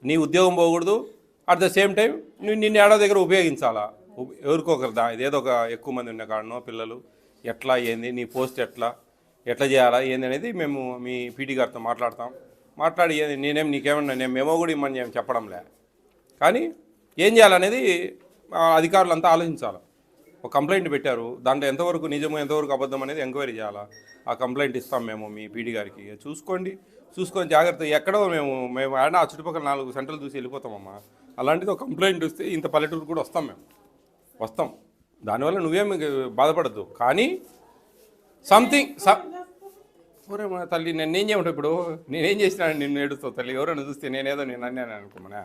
నీ ఉద్యోగం పోకూడదు, అట్ ద సేమ్ టైం నిన్ను ఏడో దగ్గర ఉపయోగించాలా. ఎవరికొకరు ఇదేదో ఒక ఎక్కువ మంది ఉన్న కాడనో పిల్లలు ఎట్లా ఏంది, నీ పోస్ట్ ఎట్లా చేయాలా ఏంది అనేది మేము మీ పీటీ గారితో మాట్లాడి నీకేమన్నా నేను మెమో కూడా ఇమ్మని చెప్పడంలే, కానీ ఏం చేయాలనేది అధికారులు అంతా ఆలోచించాలి. ఒక కంప్లైంట్ పెట్టారు, దాంట్లో ఎంతవరకు నిజము ఎంతవరకు అబద్ధం అనేది ఎంక్వైరీ చేయాలా. ఆ కంప్లైంట్ ఇస్తాం మేము మీ పీడీ గారికి, చూసుకొని జాగ్రత్త. ఎక్కడో మేము ఆ చుట్టుపక్కల 4 సెంటర్లు చూసి వెళ్ళిపోతామమ్మా. అలాంటిది ఒక కంప్లైంట్ వస్తే ఇంత పల్లెటూరు కూడా వస్తాం. దానివల్ల నువ్వేమి బాధపడద్దు. కానీ సంథింగ్ ఎవరేమో తల్లి నేనేం చేయమంటావు ఇప్పుడు, నేనేం చేసినా నిన్ను ఏడుస్తావు తల్లి. ఎవరైనా చూస్తే నేనేదో నేను అన్నాను అనుకోమనా.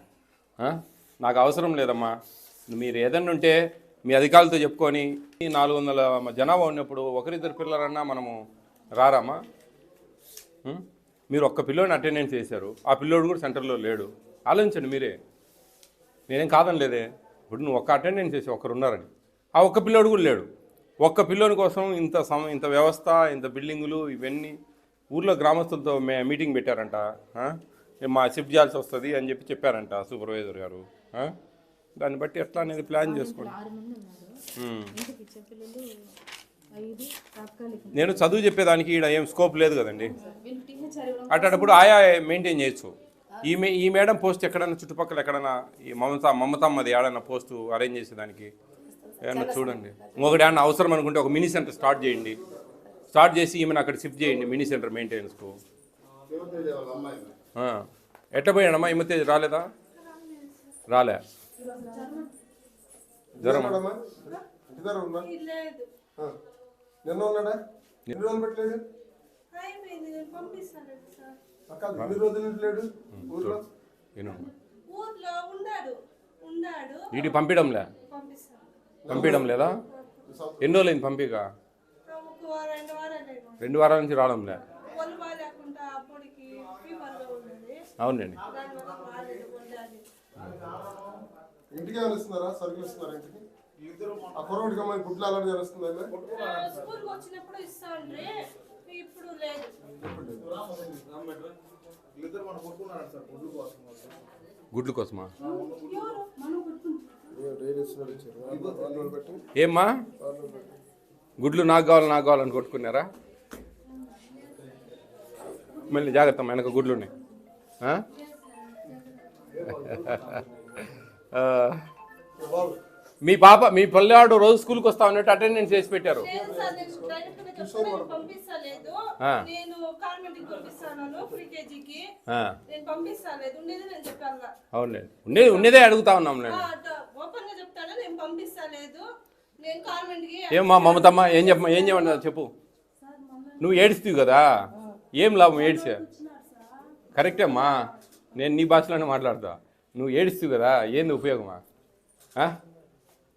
నాకు అవసరం లేదమ్మా. మీరు ఏదన్నా ఉంటే మీ అధికారులతో చెప్పుకొని 400 జనాభా ఉన్నప్పుడు ఒకరిద్దరు పిల్లలన్నా మనము రారామా. మీరు ఒక్క పిల్లోని అటెండెన్స్ చేశారు, ఆ పిల్లోడు కూడా సెంటర్లో లేడు. ఆలోచించండి మీరే, నేనేం కాదని లేదే. ఇప్పుడు నువ్వు ఒక్క అటెండెన్స్ చేసి ఒకరు ఉన్నారని, ఆ ఒక్క పిల్లోడు కూడా లేడు. ఒక్క పిల్లోని కోసం ఇంత వ్యవస్థ, ఇంత బిల్డింగులు, ఇవన్నీ ఊర్లో గ్రామస్తులతో మీటింగ్ పెట్టారంట. మా షిఫ్ట్ చేయాల్సి వస్తుంది అని చెప్పారంట సూపర్వైజర్ గారు. దాన్ని బట్టి ఎట్లా అనేది ప్లాన్ చేసుకోండి. నేను చదువు చెప్పేదానికి ఈడ ఏం స్కోప్ లేదు కదండి. అట్టప్పుడు ఆయా మెయింటైన్ చేయొచ్చు. ఈ మేడం పోస్ట్ ఎక్కడైనా చుట్టుపక్కల ఎక్కడైనా ఈ మమతమ్మది ఏడన్నా పోస్టు అరేంజ్ చేసేదానికి ఏమన్నా చూడండి. ఇంకొకటి ఏమన్నా అవసరం అనుకుంటే ఒక మినీ సెంటర్ స్టార్ట్ చేసి ఈమెను అక్కడ షిఫ్ట్ చేయండి మినీ సెంటర్ మెయింటెనెన్స్కు. ఎట్లా పోయాడమ్మా ఈ మధ్య రాలే జ్వరం వీటి పంపించడం లేదా? ఎన్ని రోజులైంది పంపిక? 2 వారాల నుంచి రావడంలే. అవునండి. ఇంటికి ఏమైనా ఇస్తున్నారా? సరుకులు ఇస్తున్నారా ఇంటికి? ఆ కొరవడికి అమ్మాయి గుడ్లు అలాంటి చేస్తుందా? గుడ్లు కోసమా? ఏమ్మా గుడ్లు నాకు కావాలని కొట్టుకున్నారా? మళ్ళీ జాగ్రత్త, వెనక గుడ్లు ఉన్నాయి. మీ పల్లెవాడు రోజు స్కూల్కి వస్తా ఉన్నట్టు అటెండెన్స్ చేసి పెట్టారు. అవునండి, ఉండేదే అడుగుతా ఉన్నాం. ఏమ్మా మమతమ్మ ఏం చెప్పమన్నా చెప్పు. నువ్వు ఏడుస్తావు కదా, ఏం లాభం ఏడిచా? కరెక్టే అమ్మా, నేను నీ భాషలోనే మాట్లాడతా. నువ్వు ఏడుస్తావు కదా, ఏంది ఉపయోగమా?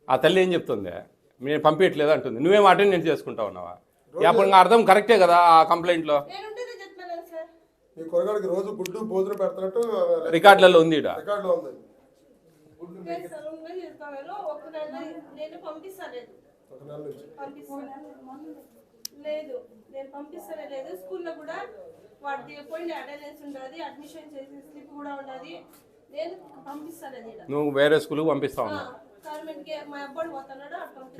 ఆ తల్లి ఏం చెప్తుంది? నేను పంపించట్లేదు అంటుంది, నువ్వేం అటెండెన్స్ చేసుకుంటా ఉన్నావా? అప్పుడు అర్థం కరెక్టే కదా. ఆ కంప్లైంట్లో రికార్డులలో ఉంది. స్కూల్లో కూడా వాడి పోయిన అటెండెన్స్ ఉండాలి, అడ్మిషన్ చేసే స్లిప్ కూడా ఉండాలి. నేను పంపిస్తాను. నువ్వు వేరే స్కూల్కి పంపిస్తా ఉన్నావు.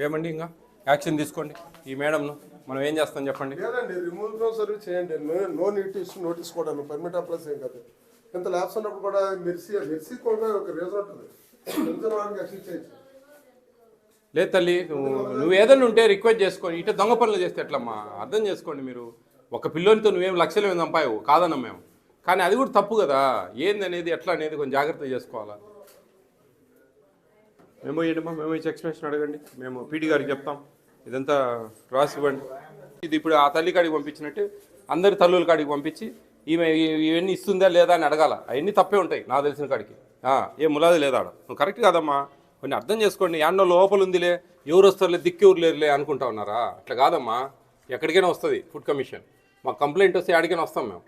ఏమండి ఇంకా యాక్షన్ తీసుకోండి ఈ మేడంను. మనం ఏం చేస్తాం చెప్పండి. రిమూవల్ సర్వీస్ చేయండి. నో నోటీస్ కూడా పర్మిట్ అప్లైస్ ఏం కాదు. ఇంత ల్యాబ్స్ ఉన్నప్పుడు కూడా మెర్సీ కూడా ఒక రీజన్ ఉంటుంది. లేదు తల్లి, నువ్వు ఏదైనా ఉంటే రిక్వెస్ట్ చేసుకొని ఇట్లా దొంగ పనులు చేస్తే ఎట్లమ్మా? అర్థం చేసుకోండి మీరు. ఒక పిల్లోనితో నువ్వేం లక్షలు ఏమి చంపావు కాదన్నాం మేము, కానీ అది కూడా తప్పు కదా. ఏందనేది ఎట్లా అనేది కొంచెం జాగ్రత్త చేసుకోవాలా. మేము ఎక్స్ప్లెనేషన్ అడగండి, మేము పీటీ గారికి చెప్తాం. ఇదంతా రాసి ఇవ్వండి. ఇది ఇప్పుడు ఆ తల్లి కాడికి పంపించినట్టు అందరి తల్లుల కాడికి పంపించి ఇవన్నీ ఇస్తుందా లేదా అని అడగాల. అవన్నీ తప్పే ఉంటాయి నాకు తెలిసిన కాడికి. ఏ ములాది లేదా నువ్వు కరెక్ట్ కాదమ్మా. కొన్ని అర్థం చేసుకోండి. యాన్నో లోపల ఉందిలే, ఎవరు వస్తారులే, ఎవరు లేరులే అనుకుంటా ఉన్నారా? అట్లా కాదమ్మా, ఎక్కడికైనా వస్తుంది ఫుడ్ కమిషన్. మాకు కంప్లైంట్ వస్తే ఎక్కడికైనా వస్తాం మేము.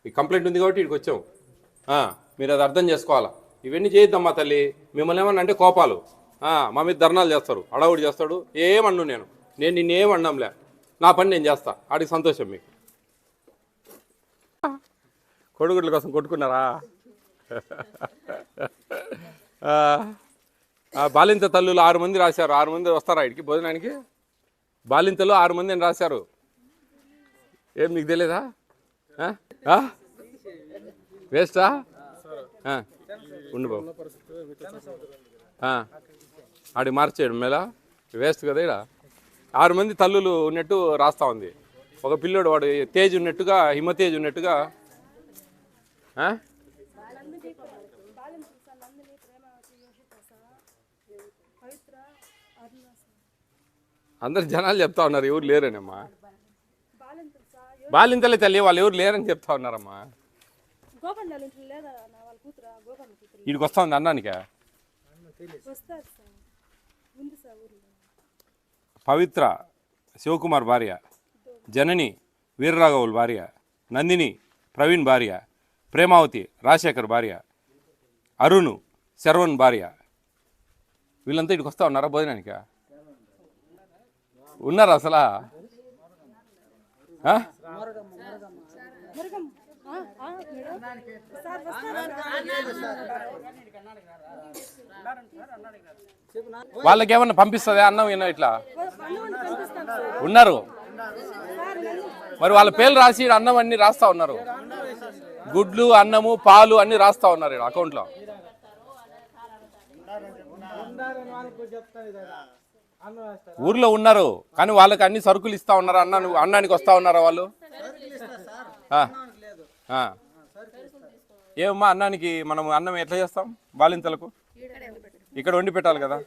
ఈ కంప్లైంట్ ఉంది కాబట్టి ఇక్కడికి వచ్చాము. మీరు అది అర్థం చేసుకోవాలా. ఇవన్నీ చేయొద్దమ్మా తల్లి. మిమ్మల్ని ఏమన్నా అంటే కోపాలు, మా మీద ధర్నాలు చేస్తారు, అడవుడు చేస్తాడు. ఏమన్ను నేను నిన్నేం అన్నాంలే, నా పని నేను చేస్తా. ఆడికి సంతోషం. మీకు కొడుగుడ్ల కోసం కొట్టుకున్నారా? బాలింత తల్లులు 6 మంది రాశారు. 6 మంది వస్తారా ఇక్కడికి భోజనానికి? బాలింతలు 6 మంది అని రాశారు. ఏం నీకు తెలియదా? వేస్టా? ఉండు బాబు, ఆడి మార్చేయడం మేలా వేస్ట్ కదా. ఇక్కడ 6 మంది తల్లులు ఉన్నట్టు రాస్తా ఉంది. ఒక పిల్లోడు వాడు తేజ్ ఉన్నట్టుగా, హిమతేజ్ ఉన్నట్టుగా. అందరు జనాలు చెప్తా ఉన్నారు ఎవరు లేరనమ్మా. బాలింతలే తల్లి, వాళ్ళు ఎవరు లేరని చెప్తా ఉన్నారమ్మా. వీడికి వస్తా ఉంది అన్నానిక. పవిత్ర శివకుమార్ భార్య, జనని వీరరాఘవుల భార్య, నందిని ప్రవీణ్ భార్య, ప్రేమావతి రాజశేఖర్ భార్య, అరుణ్ శరవణ్ భార్య. వీళ్ళంతా ఇక్కడికి వస్తా ఉన్నారా భోజనానికి? ఉన్నారా అసలు? వాళ్ళకి ఏమన్నా పంపిస్తుందా అన్నం? ఇట్లా ఉన్నారు మరి, వాళ్ళ పేర్లు రాసి అన్నం అన్ని రాస్తా ఉన్నారు. గుడ్లు, అన్నము, పాలు అన్ని రాస్తా ఉన్నారు ఇక్కడ అకౌంట్లో. ఊర్లో ఉన్నారు కానీ వాళ్ళకి అన్ని సరుకులు ఇస్తా ఉన్నారు. అన్నానికి వస్తా ఉన్నారా వాళ్ళు? ఏమమ్మా అన్నానికి మనం అన్నం ఎట్లా చేస్తాం? బాలింతలకు ఇక్కడ వండి పెట్టాలి కదా.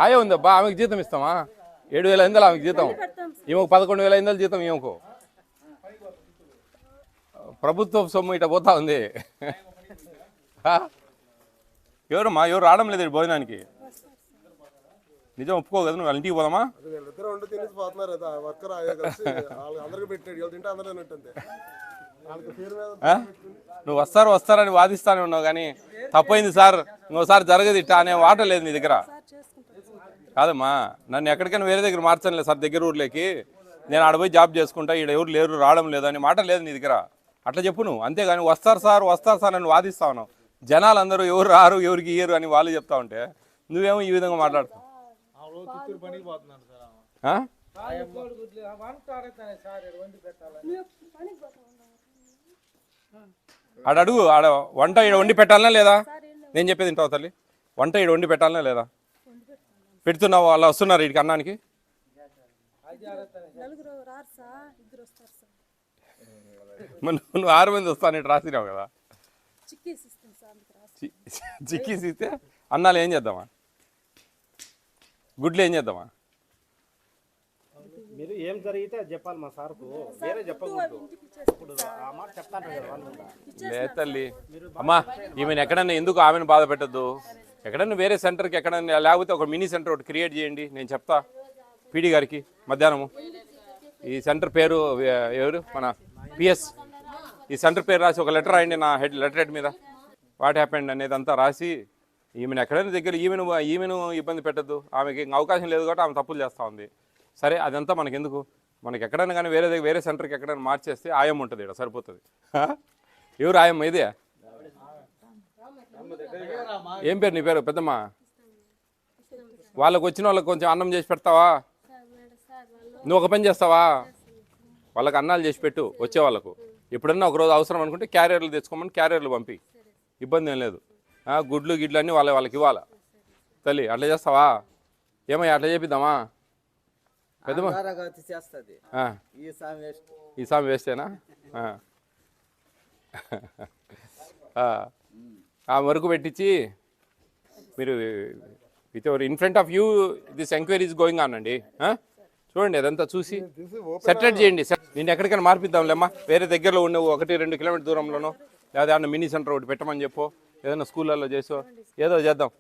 ఆయే ఉందబ్బా, ఆమెకు జీతం ఇస్తామా? 7,500 ఆమెకు జీతం, ఈమెకు 11,500 జీతం. ఈమెకు ప్రభుత్వ సొమ్ము ఇట పోతా ఉంది. ఎవరమ్మా ఎవరు రావడం లేదు భోజనానికి? నిజం ఒప్పుకో కదా, నువ్వు వాళ్ళ ఇంటికి పోదామా? నువ్వు వస్తారని వాదిస్తానే ఉన్నావు కానీ తప్పైంది సార్, ఇంకోసారి జరగదు ఇట్టా అనే మాట లేదు నీ దగ్గర. కాదమ్మా, నన్ను ఎక్కడికైనా వేరే దగ్గర మార్చను లేదు సార్, దగ్గర ఊర్లోకి నేను ఆడపోయి జాబ్ చేసుకుంటా, ఈడ ఎవరు లేరు రావడం లేదు అనే మాట లేదు నీ దగ్గర. అట్లా చెప్పు నువ్వు, అంతేగాని వస్తారు సార్ అని వాదిస్తా ఉన్నావు. జనాలు అందరూ ఎవరు రారు ఎవరికి ఇయ్యరు అని వాళ్ళు చెప్తా ఉంటే నువ్వేమో ఈ విధంగా మాట్లాడుతావు. ఆడ అడుగు, ఆడ వంట ఈడ వండి పెట్టాలనా లేదా? నేను చెప్పేది తింటావు తల్లి, వంట ఈడ వండి పెట్టాలనా లేదా? పెడుతున్నావు, అలా వస్తున్నారు వీడికి అన్నానికి? నువ్వు 6 మంది వస్తాను ఇటు రాసినావు కదా. చిక్కీసి ఇస్తే అన్నాలు ఏం చేద్దామా? గుడ్లు ఏం చేద్దామా? మీరు ఏం జరిగితే అది చెప్పాలి మా సార్కు, వేరే చెప్పకూడదు. ఆ మాట చెప్తాను లేదు తల్లి. అమ్మా ఈమెను ఎక్కడన్నా ఎందుకు ఆమెను బాధ పెట్టద్దు. ఎక్కడన్నా వేరే సెంటర్కి ఎక్కడన్నా, లేకపోతే ఒక మినీ సెంటర్ ఒకటి క్రియేట్ చేయండి. నేను చెప్తా పీడీ గారికి మధ్యాహ్నము. ఈ సెంటర్ పేరు ఎవరు? మన పిఎస్. ఈ సెంటర్ పేరు రాసి ఒక లెటర్ రాయండి నా లెటర్ హెడ్ మీద. వాట్ హ్యాపెండ్ అనేది అంతా రాసి ఈమెను ఎక్కడైనా దగ్గర ఈమెను ఇబ్బంది పెట్టద్దు. ఆమెకి అవకాశం లేదు కాబట్టి ఆమె తప్పులు చేస్తూ ఉంది. సరే అదంతా మనకెందుకు, మనకి ఎక్కడైనా కానీ వేరే సెంటర్కి ఎక్కడైనా మార్చేస్తే ఆయం ఉంటుంది, ఇక్కడ సరిపోతుంది. ఎవరు ఆయమ్మ? ఇదే. ఏం పేరు నీ పేరు? పెద్దమ్మ. వాళ్ళకి వచ్చిన వాళ్ళకి కొంచెం అన్నం చేసి పెడతావా? నువ్వు ఒక పని చేస్తావా? వాళ్ళకి అన్నాలు చేసి పెట్టు వచ్చే వాళ్ళకు. ఎప్పుడన్నా ఒకరోజు అవసరం అనుకుంటే క్యారియర్లు తెచ్చుకోమని క్యారియర్లు పంపి, ఇబ్బంది ఏం లేదు. గుడ్లు గిడ్లు అన్నీ వాళ్ళకి ఇవ్వాలా తల్లి. అట్లా చేస్తావా? ఏమయ్యా అట్లా చేపిద్దామా? పెద్దమ్మ ఈ సామి వేస్తేనా? ఆ వరకు పెట్టించి మీరు with ever in front of you this enquiry is going on అండి. చూడండి అదంతా చూసి సెటిల్ చేయండి. నేను ఎక్కడికైనా మార్పిద్దాంలేమ్మా, వేరే దగ్గరలో ఉండే 1-2 కిలోమీటర్ దూరంలోనో లేదా మినీ సెంటర్ ఒకటి పెట్టమని చెప్పు, ఏదైనా స్కూళ్ళల్లో చేసో ఏదో చేద్దాం.